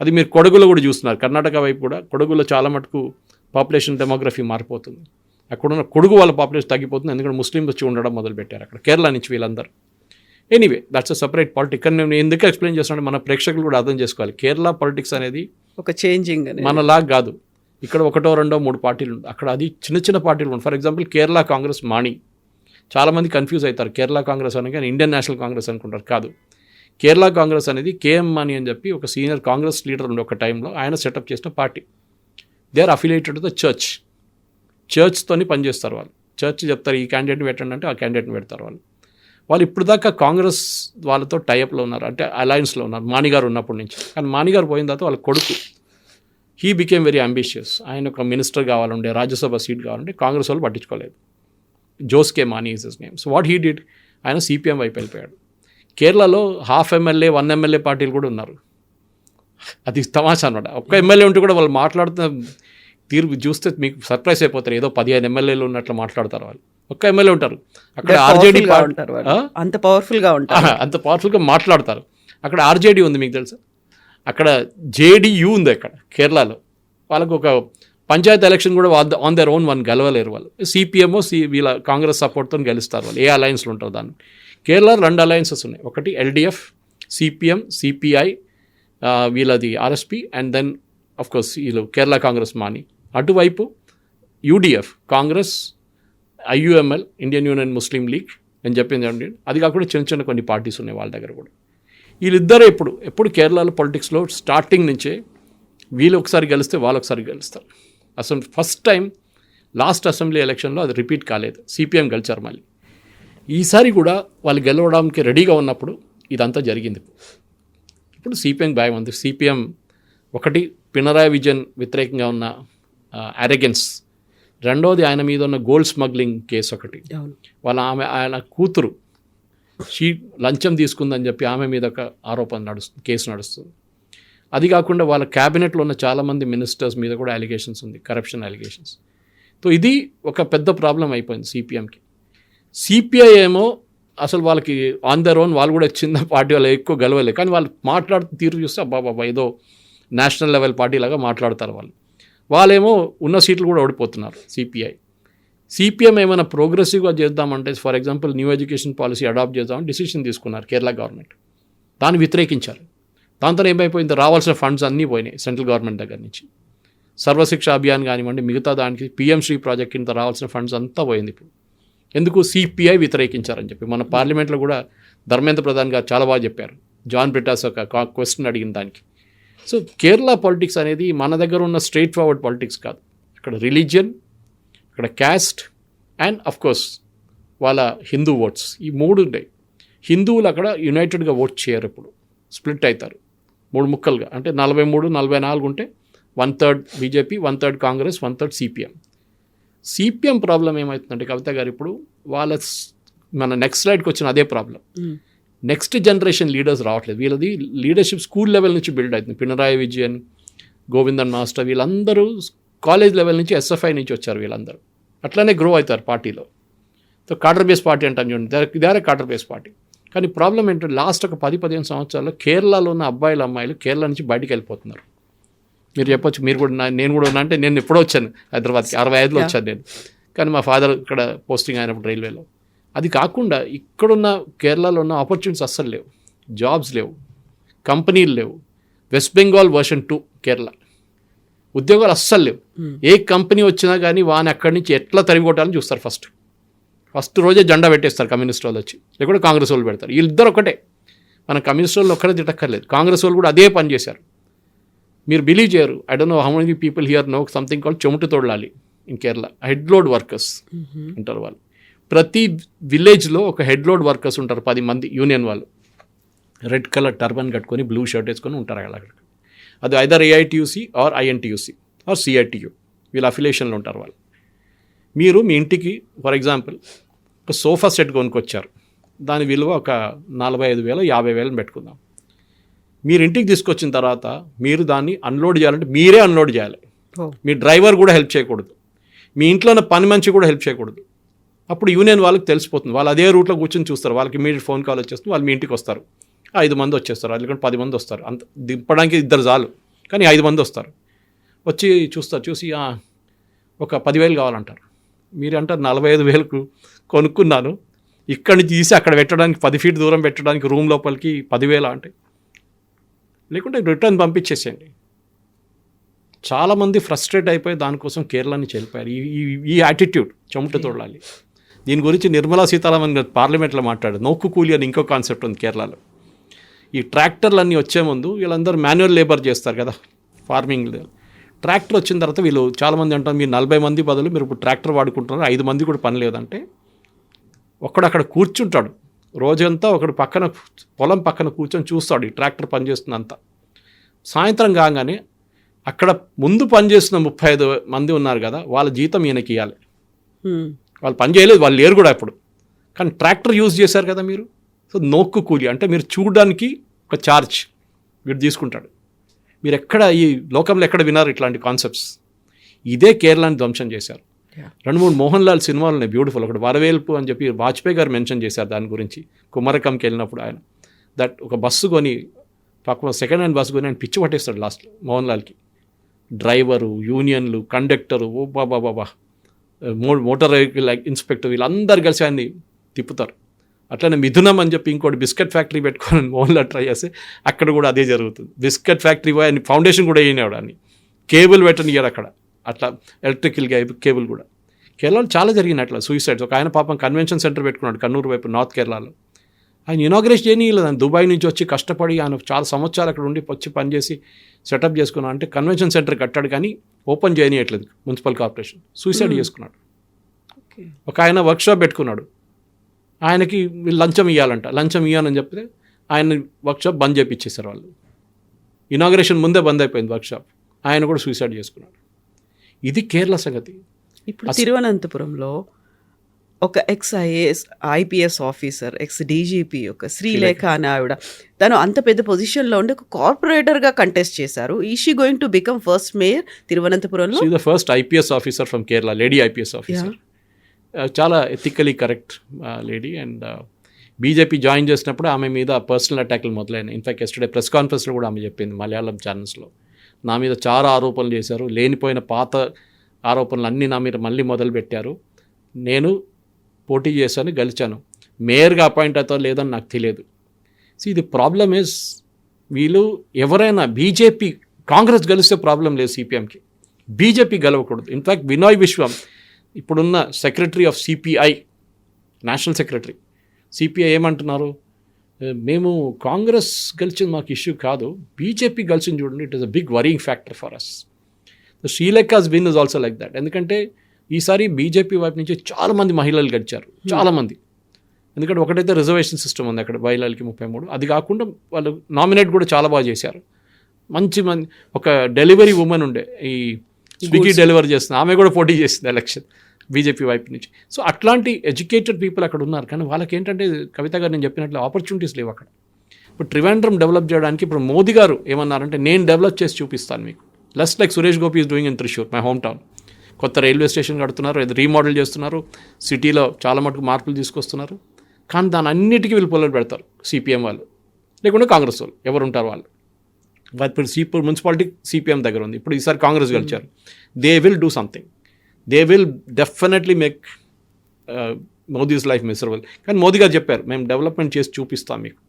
అది మీరు కొడగులో కూడా చూస్తున్నారు. కర్ణాటక వైపు కూడా కొడగులో చాలా మటుకు పాపులేషన్ డెమోగ్రఫీ మారిపోతుంది. అక్కడున్న కొడుగు వాళ్ళ పాపులేషన్ తగ్గిపోతుంది, ఎందుకంటే ముస్లిం వచ్చి ఉండడం మొదలుపెట్టారు అక్కడ, కేరళ నుంచి వీళ్ళందరూ. Anyway that's a separate politics. కానీ నేను ఎందుకు ఎక్స్ప్లెయిన్ చేస్తున్నాను, మన ప్రేక్షకులు కూడా అర్థం చేసుకోవాలి. కేరళ పాలిటిక్స్ అనేది ఒక చేంజింగ్ మనలాగా కాదు. ఇక్కడ 1, 2, 3 పార్టీలు ఉంటాయి, అక్కడ అది చిన్న పార్టీలు ఉంటాయి. ఫర్ ఎగ్జాంపుల్ కేరళ కాంగ్రెస్ మాణి, చాలామంది కన్ఫ్యూజ్ అవుతారు. కేరళ కాంగ్రెస్ అని కానీ ఇండియన్ నేషనల్ కాంగ్రెస్ అనుకుంటారు. కాదు, కేరళ కాంగ్రెస్ అనేది కేఎం మాణి అని చెప్పి ఒక సీనియర్ కాంగ్రెస్ లీడర్ ఉండే ఒక టైంలో ఆయన సెటప్ చేసిన party. They are affiliated to the చర్చ్తోని పనిచేస్తారు వాళ్ళు. చర్చ్ చెప్తారు ఈ క్యాండిడేట్ని పెట్టండి అంటే ఆ క్యాండిడేట్ని పెడతారు వాళ్ళు ఇప్పుడు దాకా కాంగ్రెస్ వాళ్ళతో టైఅప్లో ఉన్నారు, అంటే అలయన్స్లో ఉన్నారు మాణిగారు ఉన్నప్పటి నుంచి. కానీ మాణిగారు పోయిన తర్వాత వాళ్ళ కొడుకు హీ బికేమ్ వెరీ అంబిషియస్. ఆయన ఒక మినిస్టర్ కావాలంటే, రాజ్యసభ సీట్ కావాలంటే కాంగ్రెస్ వాళ్ళు పట్టించుకోలేదు. Jose K Mani is his name. So what he did, ఆయన సిపిఎం వైపు వెళ్ళిపోయాడు. కేరళలో 1/2 ఎమ్మెల్యే 1 ఎమ్మెల్యే పార్టీలు కూడా ఉన్నారు. అది తమాషా అనమాట. ఒక్క ఎమ్మెల్యే ఉంటే కూడా వాళ్ళు మాట్లాడుతున్న తీరు చూస్తే మీకు సర్ప్రైజ్ అయిపోతారు. ఏదో 15 ఎమ్మెల్యేలు ఉన్నట్లు మాట్లాడతారు వాళ్ళు. ఒక్క ఎమ్మెల్యే ఉంటారు అక్కడ. ఆర్జేడీ అంత పవర్ఫుల్గా ఉంటారు, అంత పవర్ఫుల్గా మాట్లాడతారు. అక్కడ ఆర్జేడీ ఉంది, మీకు తెలుసా. అక్కడ జేడీయూ ఉంది అక్కడ కేరళలో. వాళ్ళకు ఒక పంచాయత్ ఎలక్షన్ కూడా ఆన్ దర్ ఓన్ గెలవలేరు వాళ్ళు. సిపిఎంఓ వీళ్ళ కాంగ్రెస్ సపోర్ట్తో గెలుస్తారు వాళ్ళు, ఏ అలయన్స్లో ఉంటారు. దాన్ని కేరళలో 2 అలయన్సెస్ ఉన్నాయి. ఒకటి ఎల్డిఎఫ్, సిపిఎం, సిపిఐ, వీళ్ళది RSP, and then of course వీళ్ళు కేరళ కాంగ్రెస్ మాని. అటువైపు యూడిఎఫ్, కాంగ్రెస్, ఐయుఎంఎల్, ఇండియన్ యూనియన్ ముస్లిం లీగ్ అని చెప్పింది. అది కాకుండా చిన్న కొన్ని పార్టీస్ ఉన్నాయి వాళ్ళ దగ్గర కూడా. వీళ్ళిద్దరే ఎప్పుడు కేరళలో పొలిటిక్స్లో స్టార్టింగ్ నుంచే వీళ్ళు ఒకసారి గెలిస్తే వాళ్ళు ఒకసారి గెలుస్తారు. అసలు ఫస్ట్ టైం లాస్ట్ అసెంబ్లీ ఎలక్షన్లో అది రిపీట్ కాలేదు, సిపిఎం గెలిచారు. మళ్ళీ ఈసారి కూడా వాళ్ళు గెలవడానికి రెడీగా ఉన్నప్పుడు ఇదంతా జరిగింది. ఇప్పుడు సిపిఎం భయం ఉంది. సిపిఎం ఒకటి పినరాయి విజయన్ వ్యతిరేకంగా ఉన్న అరెగెన్స్, రెండోది ఆయన మీద ఉన్న గోల్డ్ స్మగ్లింగ్ కేసు ఒకటి. ఆయన కూతురు లంచం తీసుకుందని చెప్పి ఆమె మీద ఒక ఆరోపణ కేసు నడుస్తుంది. అది కాకుండా వాళ్ళ క్యాబినెట్లో ఉన్న చాలామంది మినిస్టర్స్ మీద కూడా అలిగేషన్స్ ఉంది, కరప్షన్ అలిగేషన్స్. సో ఇది ఒక పెద్ద ప్రాబ్లం అయిపోయింది సిపిఎంకి. సిపిఐ ఏమో అసలు వాళ్ళకి ఆన్ దర్ ఓన్, వాళ్ళు కూడా చిన్న పార్టీ వాళ్ళు ఎక్కువ గెలవలేదు. కానీ వాళ్ళు మాట్లాడుతూ తీరు చూస్తే అబ్బాబా ఏదో నేషనల్ లెవెల్ పార్టీ లాగా మాట్లాడతారు వాళ్ళేమో ఉన్న సీట్లు కూడా ఓడిపోతున్నారు. సిపిఎం ఏమైనా ప్రోగ్రెసివ్గా చేద్దామంటే, for example new education policy adopt చేద్దామని డిసిషన్ తీసుకున్నారు కేరళ గవర్నమెంట్. దాన్ని వ్యతిరేకించారు. దాంతో ఏమైపోయింది, రావాల్సిన ఫండ్స్ అన్నీ పోయినాయి సెంట్రల్ గవర్నమెంట్ దగ్గర నుంచి. సర్వశిక్ష అభియాన్ కానివ్వండి, మిగతా దానికి పిఎం శ్రీ ప్రాజెక్ట్ కింద రావాల్సిన ఫండ్స్ అంతా పోయింది. ఇప్పుడు ఎందుకు సిపిఐ వ్యతిరేకించారని చెప్పి మన పార్లమెంట్లో కూడా ధర్మేంద్ర ప్రధాన్ గారు చాలా బాగా చెప్పారు. జాన్ బ్రిటాస్ ఒక క్వశ్చన్ అడిగిన దానికి. సో కేరళ పాలిటిక్స్ అనేది మన దగ్గర ఉన్న స్ట్రైట్ ఫార్వర్డ్ పాలిటిక్స్ కాదు. ఇక్కడ రిలీజియన్, ఇక్కడ క్యాస్ట్ అండ్ అఫ్ కోర్స్ వాళ్ళ హిందూ ఓట్స్, ఈ 3 ఉంటాయి. హిందువులు అక్కడ యునైటెడ్గా ఓట్ చేయరు, ఇప్పుడు స్ప్లిట్ అవుతారు 3 ముక్కలుగా. అంటే 43, 44 ఉంటే 1/3 BJP, 1/3 Congress, 1/3 CPM. CPM problem ఏమవుతుందంటే కవిత గారు, ఇప్పుడు వాళ్ళ మన నెక్స్ట్ స్లైడ్కి వచ్చిన అదే ప్రాబ్లం. నెక్స్ట్ జనరేషన్ లీడర్స్ రావట్లేదు. వీళ్ళది లీడర్షిప్ స్కూల్ లెవెల్ నుంచి బిల్డ్ అవుతుంది. పినరాయి విజయన్, గోవిందన్ మాస్టర్ వీళ్ళందరూ కాలేజ్ లెవెల్ నుంచి ఎస్ఎఫ్ఐ నుంచి వచ్చారు. వీళ్ళందరూ అట్లనే గ్రో అవుతారు పార్టీలో. సో కాడర్ బేస్ పార్టీ అంటాను చూడండి, ఇదే కాడర్ బేస్ పార్టీ. కానీ ప్రాబ్లం ఏంటంటే లాస్ట్ ఒక 10-15 సంవత్సరాల్లో కేరళలో ఉన్న అబ్బాయిలు అమ్మాయిలు కేరళ నుంచి బయటికి వెళ్ళిపోతున్నారు. మీరు చెప్పొచ్చు, మీరు కూడా నేను కూడా ఉన్నా అంటే నేను ఎప్పుడో వచ్చాను హైదరాబాద్కి, 65లో వచ్చాను నేను. కానీ మా ఫాదర్ ఇక్కడ పోస్టింగ్ అయినప్పుడు రైల్వేలో. అది కాకుండా ఇక్కడున్న కేరళలో ఉన్న ఆపర్చునిటీస్ అస్సలు లేవు, జాబ్స్ లేవు, కంపెనీలు లేవు. వెస్ట్ బెంగాల్ వర్షన్ 2 కేరళ, ఉద్యోగాలు అస్సలు లేవు. ఏ కంపెనీ వచ్చినా కానీ వాని అక్కడి నుంచి ఎట్లా తరిగొట్టాలని చూస్తారు. ఫస్ట్ రోజే జెండా పెట్టేస్తారు కమ్యూనిస్ట్ వాళ్ళు వచ్చి, లేకుంటే కాంగ్రెస్ వాళ్ళు పెడతారు. వీళ్ళిద్దరు ఒకటే, మన కమ్యూనిస్ట్ వాళ్ళు ఒక్కడే తిట్టక్కర్లేదు, కాంగ్రెస్ వాళ్ళు కూడా అదే పని చేశారు. మీరు బిలీవ్ చేయరు, I don't know how many people here know something called చెమట తోడలాలి in Kerala. Head load workers ఉంటారు వాళ్ళు. ప్రతి విలేజ్లో ఒక హెడ్ లోడ్ వర్కర్స్ ఉంటారు, 10 మంది యూనియన్ వాళ్ళు. రెడ్ కలర్ టర్బన్ కట్టుకొని బ్లూ షర్ట్ వేసుకొని ఉంటారు అక్కడ. అది either AITUC or INTUC or CITU, వీళ్ళ అఫిలియేషన్లో ఉంటారు వాళ్ళు. మీరు మీ ఇంటికి ఫర్ ఎగ్జాంపుల్ ఒక సోఫా సెట్ కొనుక్కొచ్చారు, దాని విలువ ఒక 45,000 50,000 పెట్టుకుందాం. మీరు ఇంటికి తీసుకొచ్చిన తర్వాత మీరు దాన్ని అన్లోడ్ చేయాలంటే మీరే అన్లోడ్ చేయాలి. మీ డ్రైవర్ కూడా హెల్ప్ చేయకూడదు, మీ ఇంట్లో ఉన్న పని మనిషి కూడా హెల్ప్ చేయకూడదు. అప్పుడు యూనియన్ వాళ్ళకి తెలిసిపోతుంది, వాళ్ళు అదే రూట్లో కూర్చొని చూస్తారు, వాళ్ళకి ఇమీడియట్ ఫోన్ కాల్ వచ్చేస్తుంది, వాళ్ళు మీ ఇంటికి వస్తారు. 5 మంది వచ్చేస్తారు, లేకుంటే 10 మంది వస్తారు. అంత దింపడానికి 2 చాలు, కానీ 5 మంది వస్తారు. వచ్చి చూసి ఒక 10,000 కావాలంటారు. మీరు అంటారు 45,000కు కొనుక్కున్నాను, ఇక్కడి నుంచి తీసి అక్కడ పెట్టడానికి 10 ఫీట్ దూరం పెట్టడానికి రూమ్ లోపలికి 10,000 అంటే, లేకుంటే రిటర్న్ పంపించేసేయండి. చాలామంది ఫ్రస్ట్రేట్ అయిపోయి దానికోసం కేరళ నుంచి వెళ్ళిపోయారు. ఈ యాటిట్యూడ్ చెమట తోడాలి. దీని గురించి నిర్మలా సీతారామన్ గారు పార్లమెంట్లో మాట్లాడారు. నోక్కు కూలి అని ఇంకో కాన్సెప్ట్ ఉంది కేరళలో. ఈ ట్రాక్టర్లన్నీ వచ్చే ముందు వీళ్ళందరూ మాన్యువల్ లేబర్ చేస్తారు కదా ఫార్మింగ్. ట్రాక్టర్ వచ్చిన తర్వాత వీళ్ళు చాలామంది అంటారు, మీరు 40 మంది బదులు మీరు ఇప్పుడు ట్రాక్టర్ వాడుకుంటున్నారు, 5 మంది కూడా పని లేదంటే ఒకడు అక్కడ కూర్చుంటాడు రోజంతా, ఒకడు పక్కన పొలం పక్కన కూర్చొని చూస్తాడు ఈ ట్రాక్టర్ పనిచేస్తున్నంత. సాయంత్రం కాగానే అక్కడ ముందు పనిచేస్తున్న 35 మంది ఉన్నారు కదా, వాళ్ళ జీతం ఈయనకి ఇవ్వాలి. వాళ్ళు పని చేయలేదు, వాళ్ళు లేరు కూడా ఇప్పుడు, కానీ ట్రాక్టర్ యూజ్ చేశారు కదా మీరు. సో నోక్కు కూలి అంటే మీరు చూడడానికి ఒక ఛార్జ్ వీడు తీసుకుంటాడు. మీరు ఎక్కడ ఈ లోకంలో ఎక్కడ విన్నారు ఇట్లాంటి కాన్సెప్ట్స్? ఇదే కేరళని ధ్వంసం చేశారు. 2-3 మోహన్ లాల్ సినిమాలు ఉన్నాయి బ్యూటిఫుల్. ఒకటి వరవేల్పు అని చెప్పి వాజ్పేయి గారు మెన్షన్ చేశారు దాని గురించి. కుమరకంకి వెళ్ళినప్పుడు ఆయన ఒక బస్సు కొని, పక్క సెకండ్ హ్యాండ్ బస్సు కొని ఆయన పిచ్చి పట్టేస్తాడు లాస్ట్లో మోహన్ లాల్కి. డ్రైవరు, యూనియన్లు, కండక్టరు, ఓ బాబా మోటార్ వెహికల్ ఇన్స్పెక్టర్ వీళ్ళందరూ కలిసి ఆయన్ని తిప్పుతారు. అట్లనే మిథునం అని చెప్పి ఇంకోటి బిస్కెట్ ఫ్యాక్టరీ పెట్టుకోవాలని మోహన్ లాల్ ట్రై చేస్తే అక్కడ కూడా అదే జరుగుతుంది. బిస్కెట్ ఫ్యాక్టరీ పోయి ఆయన ఫౌండేషన్ కూడా వేయనివాడు, అని కేబుల్ పెట్టనియాడు అక్కడ. అట్లా ఎలక్ట్రికల్ కేబుల్ కూడా. కేరళలో చాలా జరిగినాయి అట్లా సూసైడ్స్. ఒక ఆయన పాపం కన్వెన్షన్ సెంటర్ పెట్టుకున్నాడు కన్నూరు వైపు, నార్త్ కేరళలో. ఆయన ఇనాగ్రేట్ చేయలేదు, ఆయన దుబాయ్ నుంచి వచ్చి కష్టపడి ఆయన చాలా సంవత్సరాలు అక్కడ ఉండి వచ్చి పనిచేసి సెటప్ చేసుకున్నాడు. అంటే కన్వెన్షన్ సెంటర్ కట్టాడు కానీ ఓపెన్ చేయనియట్లేదు మున్సిపల్ కార్పొరేషన్, సూసైడ్ చేసుకున్నాడు. ఒక ఆయన వర్క్షాప్ పెట్టుకున్నాడు, ఆయనకి వీళ్ళు లంచం ఇవ్వాలంట, లంచం ఇవ్వాలని చెప్తే ఆయన వర్క్షాప్ బంద్ చేయించేశారు వాళ్ళు. ఇనాగ్రేషన్ ముందే బంద్ అయిపోయింది వర్క్షాప్, ఆయన కూడా సూసైడ్ చేసుకున్నాడు. ఇది కేరళ సంగతి. ఇప్పుడు తిరువనంతపురంలో ఒక ఐపీఎస్ ఆఫీసర్, డీజీపీ, ఒక శ్రీలేఖ అనే ఆవిడ, తను అంత పెద్ద పొజిషన్లో ఉండి ఒక కార్పొరేటర్గా కంటెస్ట్ చేశారు. ఈ she going to become first mayor తిరువనంతపురంలో? The first IPS officer from Kerala, lady IPS officer. చాలా ethically correct lady. And BJP join చేసినప్పుడు ఆమె మీద పర్సనల్ అటాక్లు మొదలైనాయి. ఇన్ఫాక్ట్ ఎస్టర్డే ప్రెస్ కాన్ఫరెన్స్లో కూడా ఆమె చెప్పింది మలయాళం ఛానల్స్లో, నా మీద చాలా ఆరోపణలు చేశారు, లేనిపోయిన పాత ఆరోపణలు అన్నీ నా మీద మళ్ళీ మొదలుపెట్టారు, నేను పోటీ చేశాను, గెలిచాను, మేయర్గా అపాయింట్ అవుతారో లేదని నాకు తెలియదు. సో ఇది ప్రాబ్లమ్ ఇస్, వీళ్ళు ఎవరైనా బీజేపీ కాంగ్రెస్ గెలిస్తే ప్రాబ్లం లేదు సిపిఎంకి, బీజేపీ గెలవకూడదు. ఇన్ఫ్యాక్ట్ వినోయ్ విశ్వం ఇప్పుడున్న secretary of CPI national secretary. CPI ఏమంటున్నారు, మేము కాంగ్రెస్ గెలిచింది మాకు ఇష్యూ కాదు, బీజేపీ గెలిచింది చూడండి, it is a big worrying factor for us. Sreelekha's win is also like that. ఎందుకంటే ఈసారి బీజేపీ వైపు నుంచి చాలామంది మహిళలు గెలిచారు, చాలామంది. ఎందుకంటే ఒకటైతే రిజర్వేషన్ సిస్టమ్ ఉంది అక్కడ మహిళలకి 33, అది కాకుండా వాళ్ళు నామినేట్ కూడా చాలా బాగా చేశారు. మంచి ఒక డెలివరీ ఉమెన్ ఉండే, ఈ స్విగ్గీ డెలివరీ చేస్తుంది, ఆమె కూడా పోటీ చేసింది ఎలక్షన్ బీజేపీ వైపు నుంచి. సో అట్లాంటి ఎడ్యుకేటెడ్ పీపుల్ అక్కడ ఉన్నారు. కానీ వాళ్ళకి ఏంటంటే కవిత గారు నేను చెప్పినట్లు ఆపర్చునిటీస్ లేవు అక్కడ. ఇప్పుడు ట్రివాండ్రం డెవలప్ చేయడానికి ఇప్పుడు మోదీ గారు ఏమన్నారంటే, నేను డెవలప్ చేసి చూపిస్తాను మీకు, less like Suresh Gopi is doing in Thrissur, my home town. కొత్త రైల్వే స్టేషన్ కడుతున్నారు, రీమోడల్ చేస్తున్నారు, సిటీలో చాలా మటుకు మార్పులు తీసుకొస్తున్నారు. కానీ దాని అన్నిటికీ వీళ్ళు పొలలు పెడతారు, సిపిఎం వాళ్ళు లేకుంటే కాంగ్రెస్ వాళ్ళు, ఎవరు ఉంటారు వాళ్ళు. ఇప్పుడు మున్సిపాలిటీ సిపిఎం దగ్గర ఉంది, ఇప్పుడు ఈసారి కాంగ్రెస్ గెలిచారు. They will do something, they will definitely make Modi's life miserable. కానీ మోదీ గారు చెప్పారు, మేము డెవలప్మెంట్ చేసి చూపిస్తాం మీకు.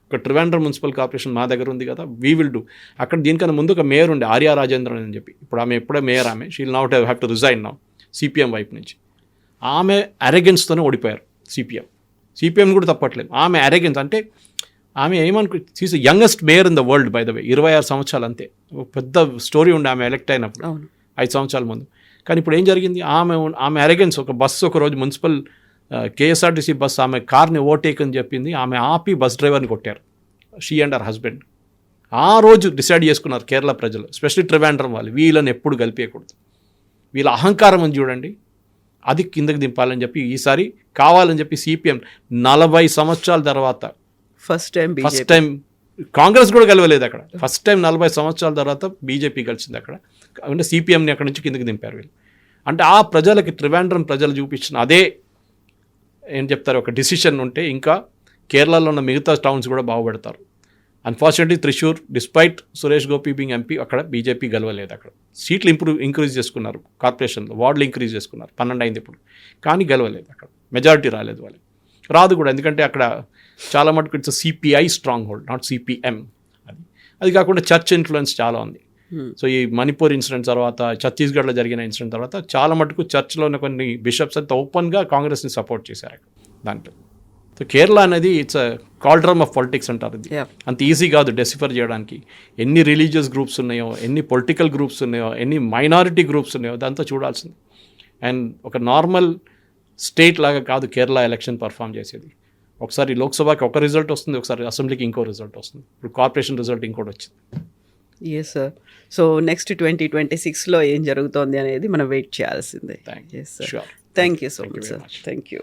ఒక ట్రివాండ్రం మున్సిపల్ కార్పొరేషన్ మా దగ్గర ఉంది కదా, వీ విల్ డూ. అక్కడ దీనికన్నా ముందు ఒక మేయర్ ఉండే, ఆర్యా రాజేంద్రన్ అని చెప్పి, ఇప్పుడు ఆమె ఎప్పుడే మేయర్, ఆమె she'll not have to resign now CPM వైపు నుంచి. ఆమె అరెగెన్స్తోనే ఓడిపోయారు సిపిఎం కూడా తప్పట్లేదు. ఆమె అరెగెన్స్ అంటే ఆమె she's youngest mayor in the world by the way, 26 సంవత్సరాలు అంతే. పెద్ద స్టోరీ ఉండే ఆమె ఎలక్ట్ అయినప్పుడు 5 సంవత్సరాల ముందు. కానీ ఇప్పుడు ఏం జరిగింది, ఆమె అరెగెన్స్, ఒక బస్సు ఒకరోజు మున్సిపల్ కేఎస్ఆర్టీసీ బస్సు ఆమె కార్ని ఓవర్టేక్ అని చెప్పింది, ఆమె ఆపి బస్ డ్రైవర్ని కొట్టారు, షీ అండ్ హర్ హస్బెండ్. ఆ రోజు డిసైడ్ చేసుకున్నారు కేరళ ప్రజలు, ఎస్పెషల్లీ ట్రివాండ్రం వాళ్ళు, వీళ్ళని ఎప్పుడు కలిపేయకూడదు, వీళ్ళ అహంకారం అని చూడండి, అది కిందకి దింపాలని చెప్పి ఈసారి కావాలని చెప్పి సిపిఎం 40 సంవత్సరాల తర్వాత ఫస్ట్ టైం కాంగ్రెస్ కూడా గెలవలేదు అక్కడ, ఫస్ట్ టైం 40 సంవత్సరాల తర్వాత బీజేపీ గెలిచింది అక్కడ. అంటే సిపిఎంని అక్కడ నుంచి కిందకి దింపారు వీళ్ళు. అంటే ఆ ప్రజలకి ట్రివాండ్రం ప్రజలు చూపించిన అదే ఏం చెప్తారు, ఒక డిసిషన్ ఉంటే ఇంకా కేరళలో ఉన్న మిగతా టౌన్స్ కూడా బాగుపడతారు. Unfortunately Thrissur despite Suresh Gopi being MP అక్కడ బీజేపీ గెలవలేదు. అక్కడ సీట్లు ఇంక్రీజ్ చేసుకున్నారు, కార్పొరేషన్లో వార్డులు ఇంక్రీజ్ చేసుకున్నారు, 12 అయింది ఇప్పుడు, కానీ గెలవలేదు అక్కడ, మెజారిటీ రాలేదు వాళ్ళకి, రాదు కూడా. ఎందుకంటే అక్కడ చాలా మటుకు it's CPI strong hold, not CPM. అది కాకుండా చర్చ్ ఇన్ఫ్లుయెన్స్ చాలా ఉంది. సో ఈ మణిపూర్ ఇన్సిడెంట్ తర్వాత, ఛత్తీస్గఢ్లో జరిగిన ఇన్సిడెంట్ తర్వాత చాలా మటుకు చర్చ్లో ఉన్న కొన్ని బిషప్స్ అంతా ఓపెన్గా కాంగ్రెస్ని సపోర్ట్ చేశారు దాంట్లో. సో కేరళ అనేది ఇట్స్ అ కాల్డ్రమ్ ఆఫ్ పాలిటిక్స్ అంటారు. ఇది అంత ఈజీ కాదు డెసిఫర్ చేయడానికి. ఎన్ని రిలీజియస్ గ్రూప్స్ ఉన్నాయో, ఎన్ని పొలిటికల్ గ్రూప్స్ ఉన్నాయో, ఎన్ని మైనారిటీ గ్రూప్స్ ఉన్నాయో, దాంతో చూడాల్సింది. అండ్ ఒక నార్మల్ స్టేట్ లాగా కాదు కేరళ ఎలక్షన్ పర్ఫామ్ చేసేది. ఒకసారి లోక్సభకి ఒక రిజల్ట్ వస్తుంది, ఒకసారి అసెంబ్లీకి ఇంకో రిజల్ట్ వస్తుంది, ఇప్పుడు కార్పొరేషన్ రిజల్ట్ ఇంకోటి వచ్చింది. Yes sir. సో నెక్స్ట్ 2026లో ఏం జరుగుతోంది అనేది మనం వెయిట్ చేయాల్సిందే. Thank you so much sir. Thank you.